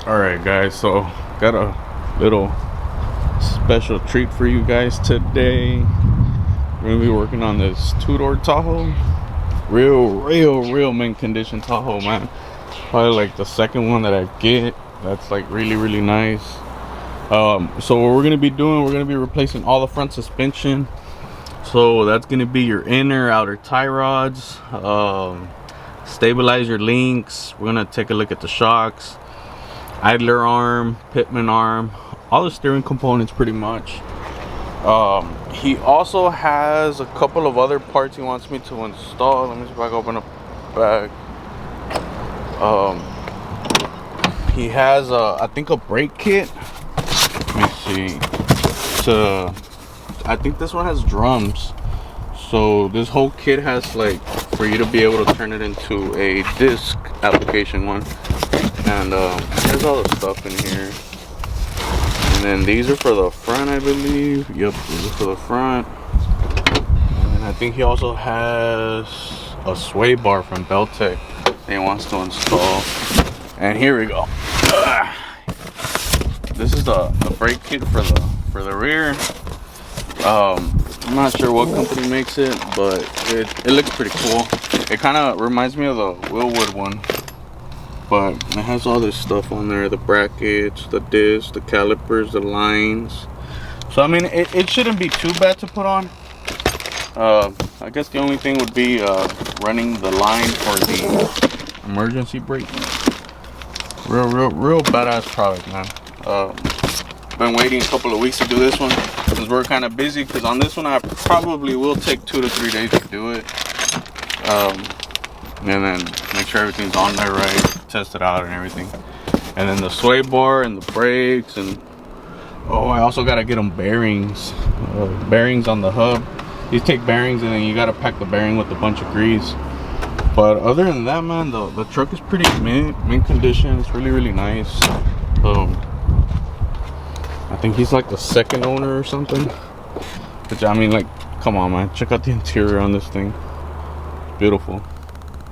Alright guys, so got a little special treat for you guys today. We're gonna be working on this two-door Tahoe. Real mint condition Tahoe, man. Probably like the second one that I get that's like really nice. So what we're gonna be doing, we're gonna be replacing all the front suspension. So that's gonna be your inner outer tie rods, stabilizer links. We're gonna take a look at the shocks, idler arm, pitman arm, all the steering components pretty much. He also has a couple of other parts he wants me to install. Let me see if I can open up the bag. He has I think a brake kit. Let me see. I think this one has drums. So this whole kit has like for you to be able to turn it into a disc application one. And there's all the stuff in here. And then these are for the front, I believe. Yep, these are for the front. And I think he also has a sway bar from Beltech that he wants to install. And here we go. This is the brake kit for the rear. I'm not sure what company makes it, but it looks pretty cool. It kind of reminds me of the Willwood one. But it has all this stuff on there, the brackets, the discs, the calipers, the lines. So I mean, it shouldn't be too bad to put on. I guess the only thing would be running the line for the emergency brake. Real badass product, man. Been waiting a couple of weeks to do this one because we're kind of busy, because on this one I probably will take 2 to 3 days to do it. And then make sure everything's on there right, test it out and everything. And then the sway bar and the brakes, and oh, I also gotta get them bearings. Bearings on the hub. You take bearings and then you gotta pack the bearing with a bunch of grease. But other than that, man, the truck is pretty mint condition. It's really nice. I think he's like the second owner or something. Which, I mean, like, come on, man, check out the interior on this thing. Beautiful.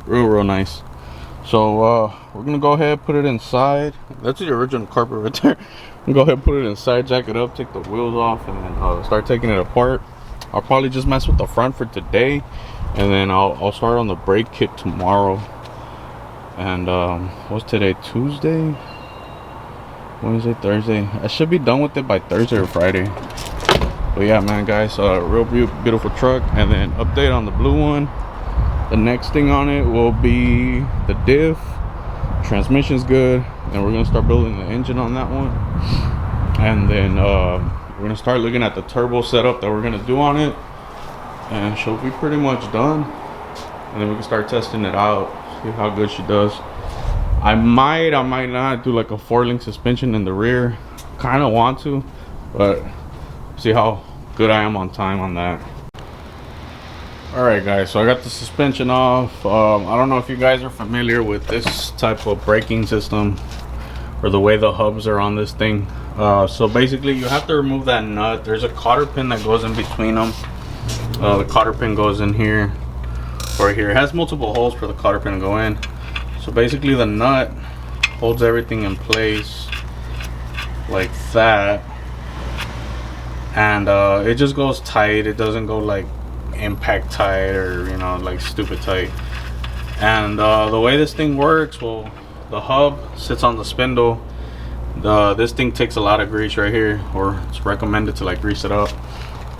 Real nice. So we're gonna go ahead, put it inside. That's the original carpet right there. I'm gonna go ahead and put it inside, jack it up, take the wheels off, and then start taking it apart. I'll probably just mess with the front for today, and then I'll start on the brake kit tomorrow. And what's today? Tuesday, Wednesday, Thursday. I should be done with it by Thursday or Friday. But yeah, man, guys, real beautiful truck. And then update on the blue one. The next thing on it will be the diff. Transmission's good, and we're gonna start building the engine on that one. And then we're gonna start looking at the turbo setup that we're gonna do on it, and she'll be pretty much done. And then we can start testing it out, see how good she does. I might not do like a 4-link suspension in the rear. Kind of want to, but see how good I am on time on that. Alright guys, so I got the suspension off. I don't know if you guys are familiar with this type of braking system or the way the hubs are on this thing. So basically you have to remove that nut. There's a cotter pin that goes in between them. The cotter pin goes in here or here. It has multiple holes for the cotter pin to go in. So basically the nut holds everything in place like that, and it just goes tight. It doesn't go like impact tight or, you know, like stupid tight. And the way this thing works, well, the hub sits on the spindle. This thing takes a lot of grease right here, or it's recommended to like grease it up.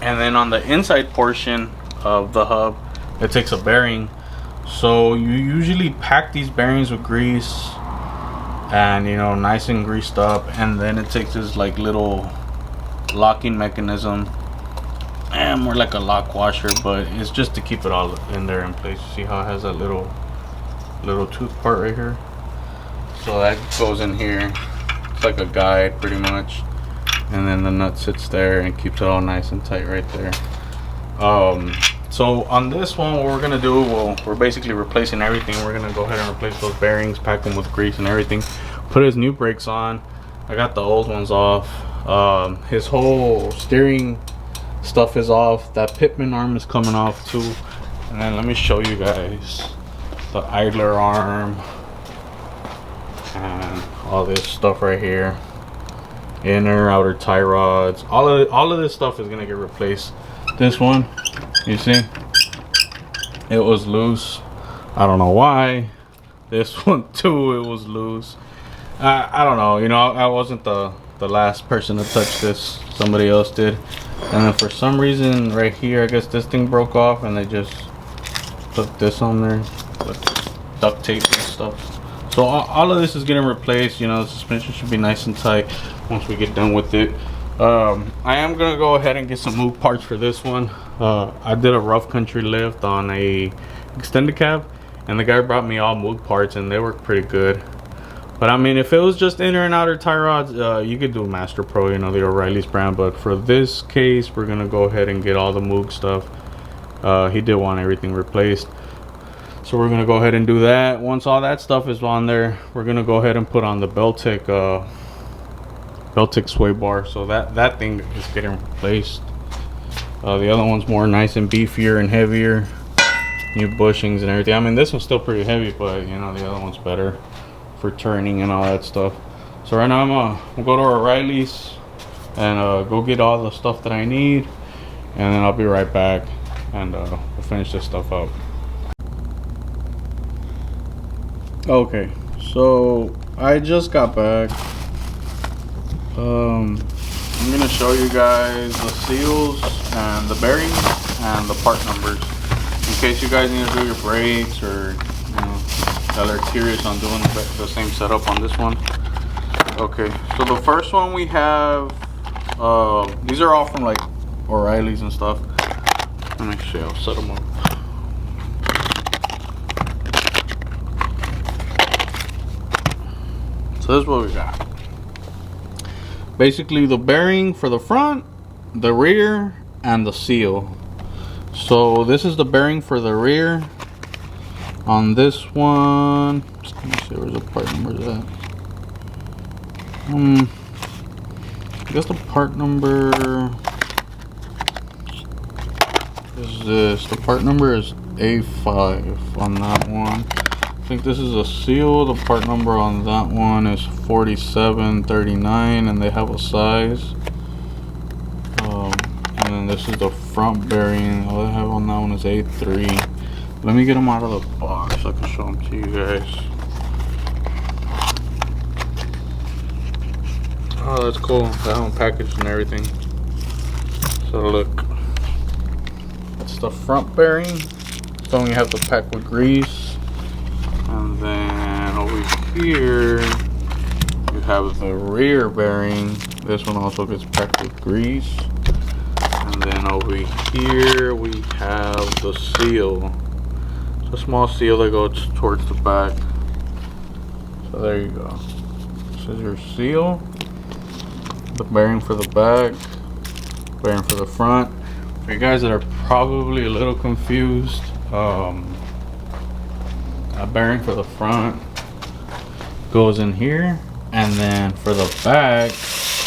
And then on the inside portion of the hub, it takes a bearing. So you usually pack these bearings with grease and, you know, nice and greased up, and then it takes this like little locking mechanism, and more like a lock washer, but it's just to keep it all in there in place. See how it has that little tooth part right here? So that goes in here. It's like a guide pretty much, and then the nut sits there and keeps it all nice and tight right there. So on this one, what we're gonna do, well, we're basically replacing everything. We're gonna go ahead and replace those bearings, pack them with grease and everything, put his new brakes on. I got the old ones off. His whole steering stuff is off. That pitman arm is coming off too. And then let me show you guys the idler arm and all this stuff right here, inner outer tie rods, all of this stuff is gonna get replaced. This one, you see, it was loose. I don't know why. This one too, it was loose. I don't know, you know, I wasn't the last person to touch this. Somebody else did. And then for some reason right here, I guess this thing broke off and they just put this on there with duct tape and stuff. So all of this is getting replaced. You know, the suspension should be nice and tight once we get done with it. I am gonna go ahead and get some Moog parts for this one. I did a rough country lift on a extended cab, and the guy brought me all Moog parts and they work pretty good. But I mean, if it was just inner and outer tie rods, you could do Master Pro, you know, the O'Reilly's brand. But for this case, we're gonna go ahead and get all the Moog stuff. He did want everything replaced, so we're gonna go ahead and do that. Once all that stuff is on there, we're gonna go ahead and put on the beltech sway bar. So that thing is getting replaced. The other one's more nice and beefier and heavier, new bushings and everything. I mean, this one's still pretty heavy, but you know, the other one's better for turning and all that stuff. So right now I'm gonna go to O'Reilly's and go get all the stuff that I need, and then I'll be right back and we'll finish this stuff up. Okay, so I just got back. I'm gonna show you guys the seals and the bearings and the part numbers in case you guys need to do your brakes, or you know, y'all are curious on doing the same setup on this one. Okay, so the first one we have, these are all from like O'Reilly's and stuff. Let me see, I'll set them up. So this is what we got. Basically the bearing for the front, the rear, and the seal. So this is the bearing for the rear. On this one, let me see, where's the part number at? I guess the part number is this. The part number is A5 on that one. I think this is a seal. The part number on that one is 4739, and they have a size. And then this is the front bearing. All they have on that one is A3. Let me get them out of the box so I can show them to you guys. Oh, that's cool. They have them packaged and everything. So look, that's the front bearing. So you have to pack with grease. And then over here, you have the rear bearing. This one also gets packed with grease. And then over here, we have the seal. A small seal that goes towards the back. So there you go. This is your seal. The bearing for the back, bearing for the front. For you guys that are probably a little confused, a bearing for the front goes in here, and then for the back,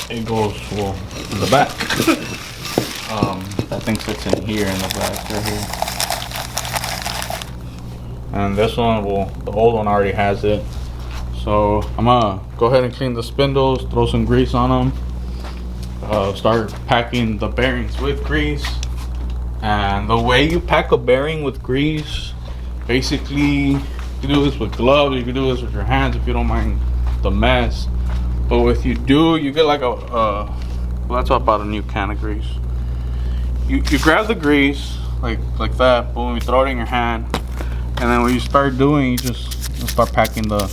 it goes, well, in the back. That thing sits in here in the back right here. And this one, well, the old one already has it. So I'm gonna go ahead and clean the spindles, throw some grease on them, start packing the bearings with grease. And the way you pack a bearing with grease, basically, you can do this with gloves, you can do this with your hands if you don't mind the mess. But if you do, you get like a, well, that's about a new can of grease. You grab the grease, like that, boom, you throw it in your hand. And then when you start doing, you just start packing the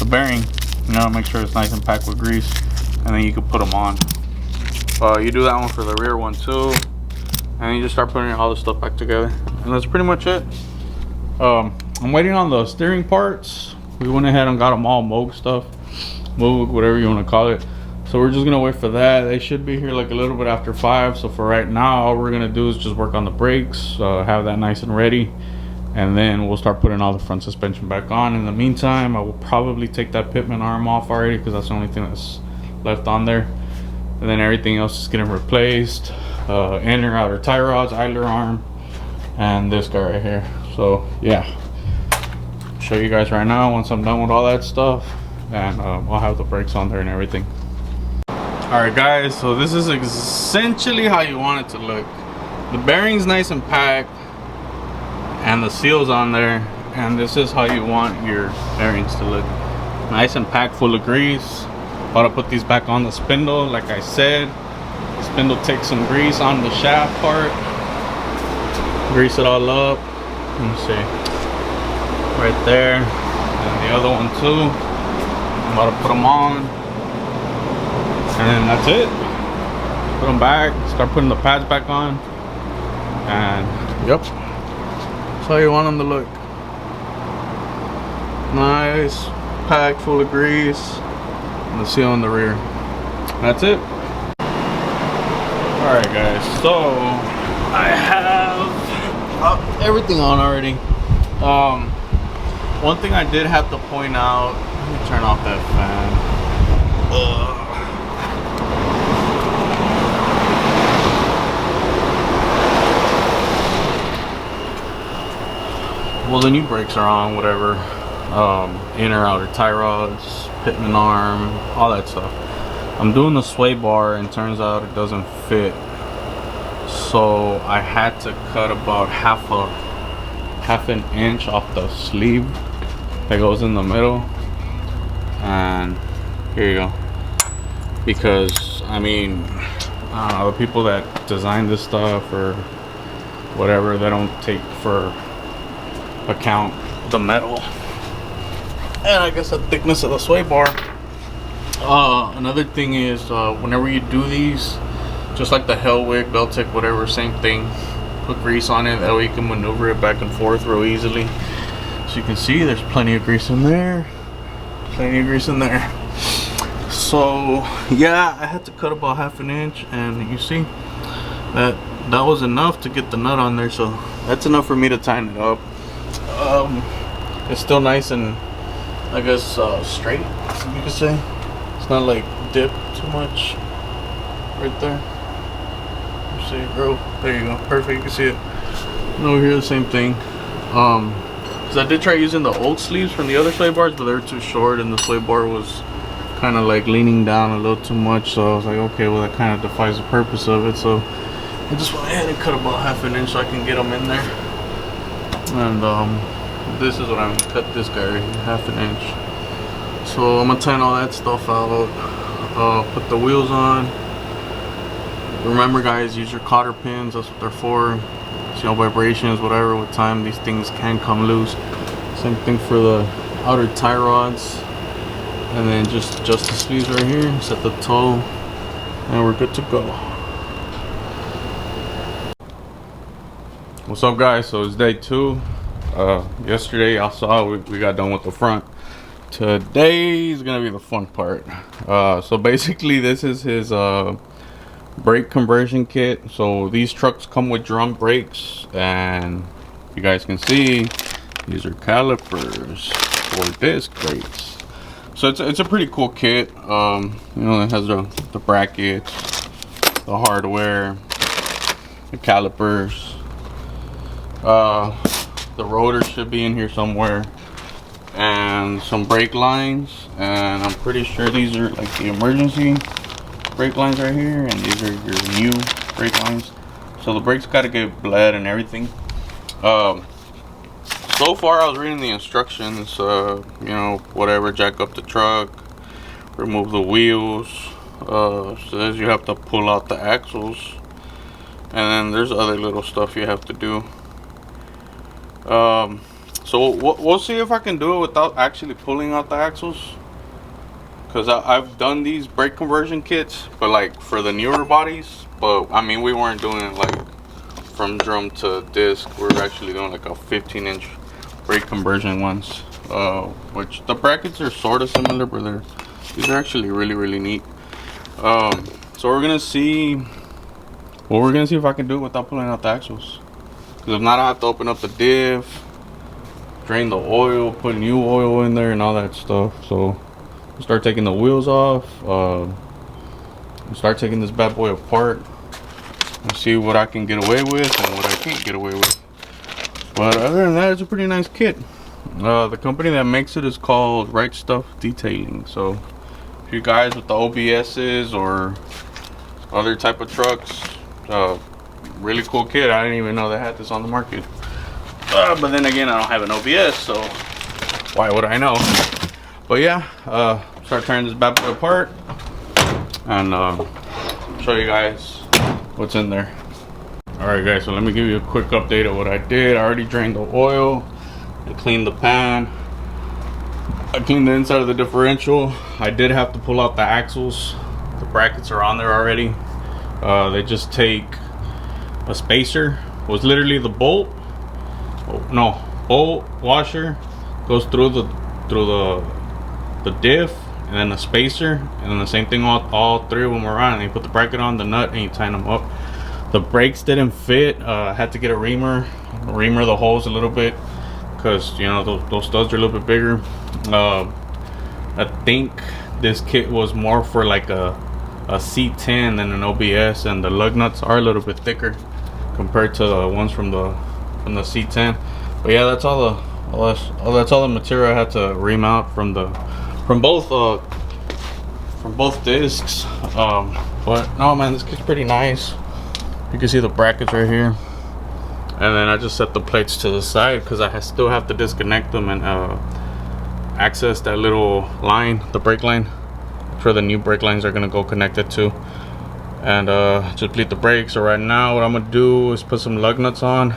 bearing, you know, make sure it's nice and packed with grease, and then you can put them on. You do that one for the rear one too, and then you just start putting all the stuff back together, and that's pretty much it. I'm waiting on the steering parts. We went ahead and got them all Moog stuff, Moog, whatever you want to call it. So we're just gonna wait for that. They should be here like a little bit after 5. So for right now, all we're gonna do is just work on the brakes, have that nice and ready. And then we'll start putting all the front suspension back on. In the meantime, I will probably take that pitman arm off already, because that's the only thing that's left on there. And then everything else is getting replaced. Inner, outer tie rods, idler arm, and this guy right here. So yeah, show you guys right now once I'm done with all that stuff. and I'll have the brakes on there and everything. Alright guys, so this is essentially how you want it to look. The bearing's nice and packed and the seal's on there, and this is how you want your bearings to look. Nice and packed full of grease. About to put these back on the spindle. Like I said, the spindle takes some grease on the shaft part, grease it all up. Let me see, right there, and the other one too. I'm about to put them on, and then that's it. Put them back, start putting the pads back on, and yep, that's how you want them to look. Nice, packed full of grease, and the seal on the rear. That's it. Alright guys, so I have everything on already. One thing I did have to point out, let me turn off that fan. Well, the new brakes are on, whatever. Inner, outer tie rods, pitman arm, all that stuff. I'm doing the sway bar and turns out it doesn't fit. So I had to cut about half an inch off the sleeve that goes in the middle, and here you go. Because I mean, I don't know, the people that design this stuff or whatever, they don't take for account the metal and I guess the thickness of the sway bar. Another thing is, whenever you do these, just like the Hellwick, beltech, whatever, same thing, put grease on it, that way you can maneuver it back and forth real easily. So you can see there's plenty of grease in there, plenty of grease in there. So yeah, I had to cut about half an inch, and you see that was enough to get the nut on there, so that's enough for me to tighten it up. It's still nice and I guess straight, you could say. It's not like dipped too much right there. You see, bro, there you go, perfect, you can see it. And over here the same thing. Because I did try using the old sleeves from the other sway bars, but they were too short and the sway bar was kind of like leaning down a little too much, so I was like, okay, well that kind of defies the purpose of it. So I just went ahead and cut about half an inch so I can get them in there. And this is what I'm gonna cut this guy right here, half an inch. So I'm gonna tighten all that stuff out, put the wheels on. Remember guys, use your cotter pins, that's what they're for. See, no vibrations, whatever, with time these things can come loose. Same thing for the outer tie rods. And then just adjust the sleeves right here, set the toe, and we're good to go. What's up guys, so it's day 2. Yesterday I saw we got done with the front. Today is gonna be the fun part. So basically this is his brake conversion kit. So these trucks come with drum brakes, and you guys can see these are calipers for disc brakes. So it's a pretty cool kit. You know, it has the brackets, the hardware, the calipers. The rotor should be in here somewhere, and some brake lines, and I'm pretty sure these are like the emergency brake lines right here, and these are your new brake lines. So the brakes got to get bled and everything. So far I was reading the instructions, you know, whatever, jack up the truck, remove the wheels, says you have to pull out the axles, and then there's other little stuff you have to do. So we'll see if I can do it without actually pulling out the axles, because I've done these brake conversion kits, but like for the newer bodies. But I mean, we weren't doing it like from drum to disc. We're actually doing like a 15-inch brake conversion ones, which the brackets are sort of similar, but these are actually really neat. So we're gonna see if I can do it without pulling out the axles. Because if not, I have to open up the diff, drain the oil, put new oil in there and all that stuff. So we'll start taking the wheels off, we'll start taking this bad boy apart and see what I can get away with and what I can't get away with. But other than that, it's a pretty nice kit. The company that makes it is called Right Stuff Detailing. So if you guys with the OBS's or other type of trucks, really cool kit. I didn't even know they had this on the market. But then again, I don't have an OBS, so why would I know? But yeah, start tearing this bad boy apart and show you guys what's in there. Alright guys, so let me give you a quick update of what I did. I already drained the oil and cleaned the pan. I cleaned the inside of the differential. I did have to pull out the axles. The brackets are on there already. They just take a spacer. It was literally the bolt. Bolt washer goes through the diff, and then the spacer, and then the same thing all three of them are on. And you put the bracket on, the nut, and you tighten them up. The brakes didn't fit. I had to get a reamer the holes a little bit, because you know those studs are a little bit bigger. I think this kit was more for like a C10 than an OBS, and the lug nuts are a little bit thicker compared to the ones from the C10. But yeah, that's all the material I had to ream out from both discs. But no man, this kit's pretty nice. You can see the brackets right here, and then I just set the plates to the side because I still have to disconnect them and access that little line, the brake line. I'm sure the new brake lines are gonna go connected to, and just bleed the brakes. So right now what I'm gonna do is put some lug nuts on,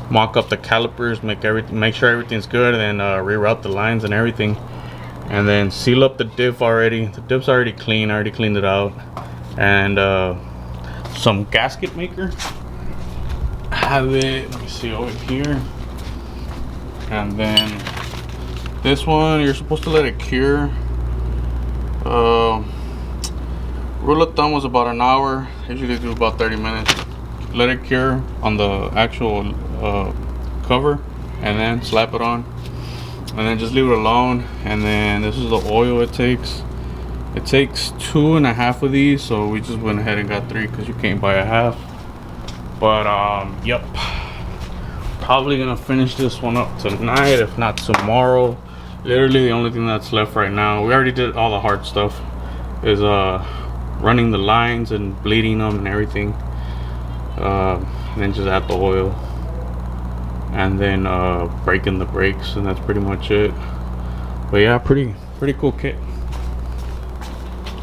mock up the calipers, make sure everything's good, and then reroute the lines and everything, and then seal up the diff already. The diff's already clean. I already cleaned it out. And some gasket maker. I have it, let me see, over here. And then this one, you're supposed to let it cure. Rule of thumb was about an hour. I usually do about 30 minutes. Let it cure on the actual cover, and then slap it on, and then just leave it alone. And then this is the oil it takes. It takes 2.5 of these, so we just went ahead and got 3 because you can't buy a half. But yep, probably gonna finish this one up tonight, if not tomorrow. Literally the only thing that's left right now, we already did all the hard stuff, is running the lines and bleeding them and everything. And then just add the oil, and then breaking the brakes, and that's pretty much it. But yeah, pretty cool kit.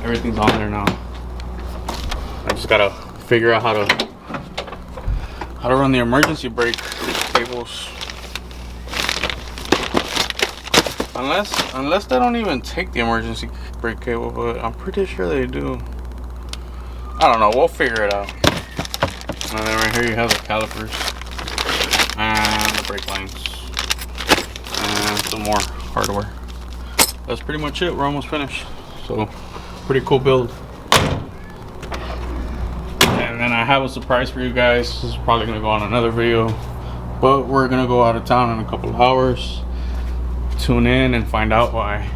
Everything's on there now. I just gotta figure out how to run the emergency brake cables. Unless they don't even take the emergency brake cable, but I'm pretty sure they do. I don't know, we'll figure it out. And then right here you have the calipers and the brake lines and some more hardware. That's pretty much it. We're almost finished. So pretty cool build. And then I have a surprise for you guys. This is probably gonna go on another video, but we're gonna go out of town in a couple of hours. Tune in and find out why.